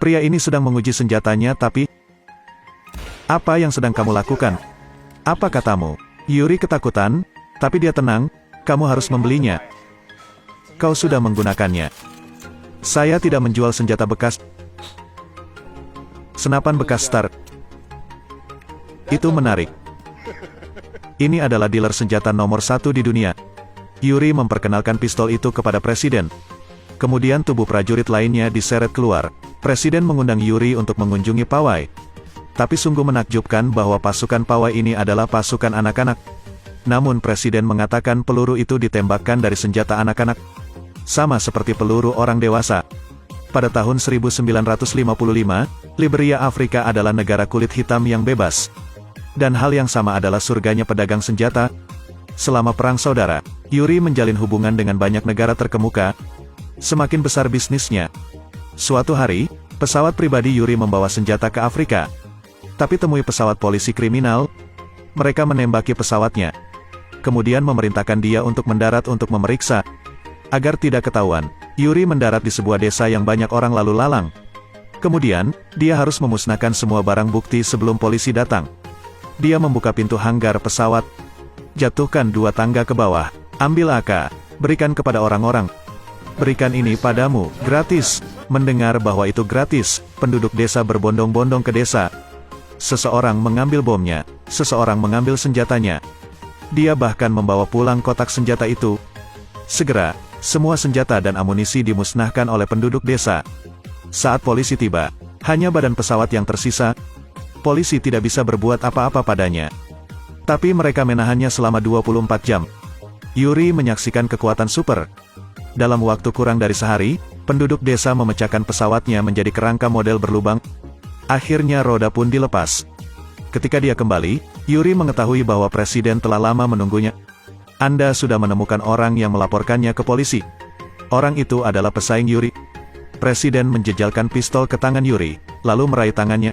Pria ini sedang menguji senjatanya tapi... Apa yang sedang kamu lakukan? Apa katamu? Yuri ketakutan, tapi dia tenang, kamu harus membelinya. Kau sudah menggunakannya. Saya tidak menjual senjata bekas. Senapan bekas Star. Itu menarik. Ini adalah dealer senjata nomor 1 di dunia. Yuri memperkenalkan pistol itu kepada Presiden. Kemudian tubuh prajurit lainnya diseret keluar. Presiden mengundang Yuri untuk mengunjungi pawai. Tapi sungguh menakjubkan bahwa pasukan pawai ini adalah pasukan anak-anak. Namun Presiden mengatakan peluru itu ditembakkan dari senjata anak-anak. Sama seperti peluru orang dewasa. Pada tahun 1955, Liberia Afrika adalah negara kulit hitam yang bebas. Dan hal yang sama adalah surganya pedagang senjata. Selama Perang Saudara, Yuri menjalin hubungan dengan banyak negara terkemuka. Semakin besar bisnisnya. Suatu hari, pesawat pribadi Yuri membawa senjata ke Afrika. Tapi temui pesawat polisi kriminal. Mereka menembaki pesawatnya. Kemudian memerintahkan dia untuk mendarat untuk memeriksa. Agar tidak ketahuan, Yuri mendarat di sebuah desa yang banyak orang lalu lalang. Kemudian, dia harus memusnahkan semua barang bukti sebelum polisi datang. Dia membuka pintu hanggar pesawat. Jatuhkan 2 tangga ke bawah. Ambil AK. Berikan kepada orang-orang. Berikan ini padamu, gratis. Mendengar bahwa itu gratis, penduduk desa berbondong-bondong ke desa. Seseorang mengambil bomnya, seseorang mengambil senjatanya. Dia bahkan membawa pulang kotak senjata itu. Segera, semua senjata dan amunisi dimusnahkan oleh penduduk desa. Saat polisi tiba, hanya badan pesawat yang tersisa. Polisi tidak bisa berbuat apa-apa padanya. Tapi mereka menahannya selama 24 jam. Yuri menyaksikan kekuatan super. Dalam waktu kurang dari sehari, penduduk desa memecahkan pesawatnya menjadi kerangka model berlubang. Akhirnya roda pun dilepas. Ketika dia kembali, Yuri mengetahui bahwa Presiden telah lama menunggunya. Anda sudah menemukan orang yang melaporkannya ke polisi. Orang itu adalah pesaing Yuri. Presiden menjejalkan pistol ke tangan Yuri, lalu meraih tangannya.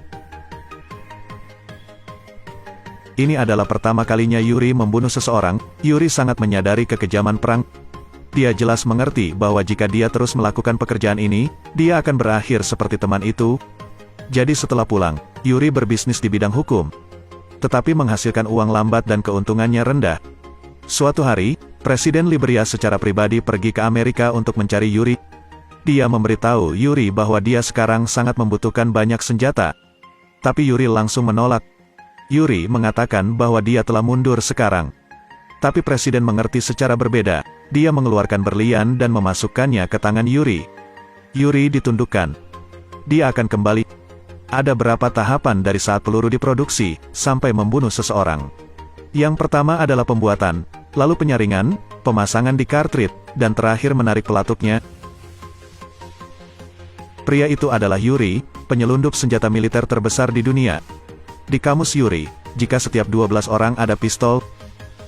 Ini adalah pertama kalinya Yuri membunuh seseorang. Yuri sangat menyadari kekejaman perang. Dia jelas mengerti bahwa jika dia terus melakukan pekerjaan ini, dia akan berakhir seperti teman itu. Jadi setelah pulang, Yuri berbisnis di bidang hukum. Tetapi menghasilkan uang lambat dan keuntungannya rendah. Suatu hari, Presiden Liberia secara pribadi pergi ke Amerika untuk mencari Yuri. Dia memberitahu Yuri bahwa dia sekarang sangat membutuhkan banyak senjata. Tapi Yuri langsung menolak. Yuri mengatakan bahwa dia telah mundur sekarang. Tapi Presiden mengerti secara berbeda. Dia mengeluarkan berlian dan memasukkannya ke tangan Yuri. Yuri ditundukkan. Dia akan kembali. Ada berapa tahapan dari saat peluru diproduksi, sampai membunuh seseorang. Yang pertama adalah pembuatan, lalu penyaringan, pemasangan di kartrit, dan terakhir menarik pelatuknya. Pria itu adalah Yuri, penyelundup senjata militer terbesar di dunia. Di kamus Yuri, jika setiap 12 orang ada pistol,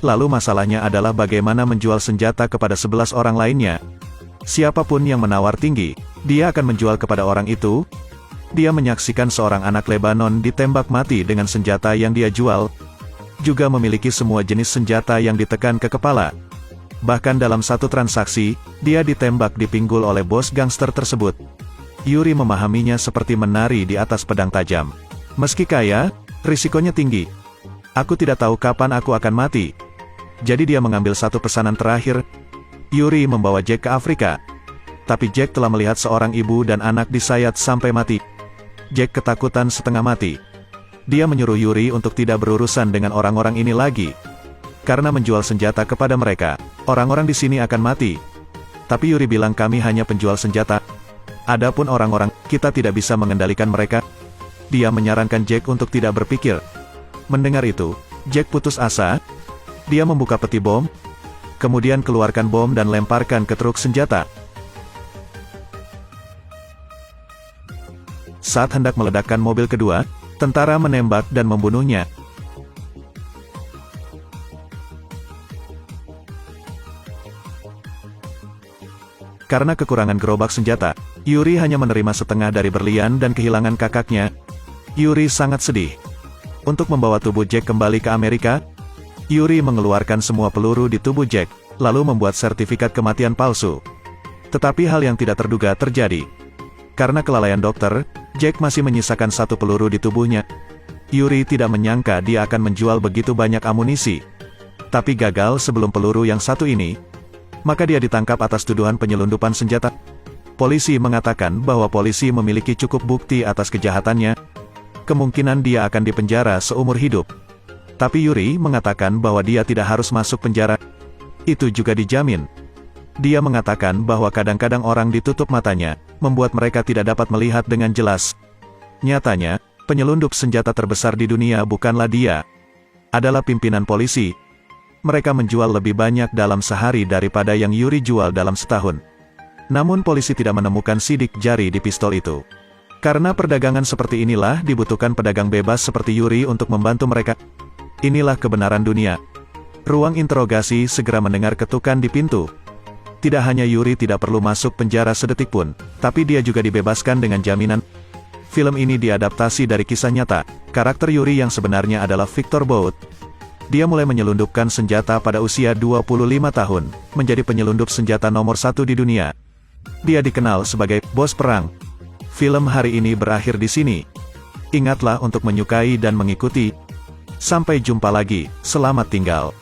lalu masalahnya adalah bagaimana menjual senjata kepada 11 orang lainnya. Siapapun yang menawar tinggi, dia akan menjual kepada orang itu. Dia menyaksikan seorang anak Lebanon ditembak mati dengan senjata yang dia jual. Juga memiliki semua jenis senjata yang ditekan ke kepala. Bahkan dalam satu transaksi, dia ditembak di pinggul oleh bos gangster tersebut. Yuri memahaminya seperti menari di atas pedang tajam. Meski kaya, risikonya tinggi. Aku tidak tahu kapan aku akan mati. Jadi dia mengambil satu pesanan terakhir. Yuri membawa Jack ke Afrika. Tapi Jack telah melihat seorang ibu dan anak disayat sampai mati. Jack ketakutan setengah mati. Dia menyuruh Yuri untuk tidak berurusan dengan orang-orang ini lagi. Karena menjual senjata kepada mereka, orang-orang di sini akan mati. Tapi Yuri bilang kami hanya penjual senjata. Adapun orang-orang, kita tidak bisa mengendalikan mereka. Dia menyarankan Jack untuk tidak berpikir. Mendengar itu, Jack putus asa. Dia membuka peti bom, kemudian keluarkan bom dan lemparkan ke truk senjata. Saat hendak meledakkan mobil kedua, tentara menembak dan membunuhnya. Karena kekurangan gerobak senjata, Yuri hanya menerima setengah dari berlian dan kehilangan kakaknya. Yuri sangat sedih. Untuk membawa tubuh Jack kembali ke Amerika, Yuri mengeluarkan semua peluru di tubuh Jack, lalu membuat sertifikat kematian palsu. Tetapi hal yang tidak terduga terjadi. Karena kelalaian dokter, Jack masih menyisakan satu peluru di tubuhnya. Yuri tidak menyangka dia akan menjual begitu banyak amunisi. Tapi gagal sebelum peluru yang satu ini. Maka dia ditangkap atas tuduhan penyelundupan senjata. Polisi mengatakan bahwa polisi memiliki cukup bukti atas kejahatannya. Kemungkinan dia akan dipenjara seumur hidup. Tapi Yuri mengatakan bahwa dia tidak harus masuk penjara. Itu juga dijamin. Dia mengatakan bahwa kadang-kadang orang ditutup matanya, membuat mereka tidak dapat melihat dengan jelas. Nyatanya, penyelundup senjata terbesar di dunia bukanlah dia. Adalah pimpinan polisi. Mereka menjual lebih banyak dalam sehari daripada yang Yuri jual dalam setahun. Namun polisi tidak menemukan sidik jari di pistol itu. Karena perdagangan seperti inilah dibutuhkan pedagang bebas seperti Yuri untuk membantu mereka. Inilah kebenaran dunia. Ruang interogasi segera mendengar ketukan di pintu. Tidak hanya Yuri tidak perlu masuk penjara sedetik pun, tapi dia juga dibebaskan dengan jaminan. Film ini diadaptasi dari kisah nyata. Karakter Yuri yang sebenarnya adalah Victor Bout. Dia mulai menyelundupkan senjata pada usia 25 tahun, menjadi penyelundup senjata nomor 1 di dunia. Dia dikenal sebagai bos perang. Film hari ini berakhir di sini. Ingatlah untuk menyukai dan mengikuti. Sampai jumpa lagi, selamat tinggal.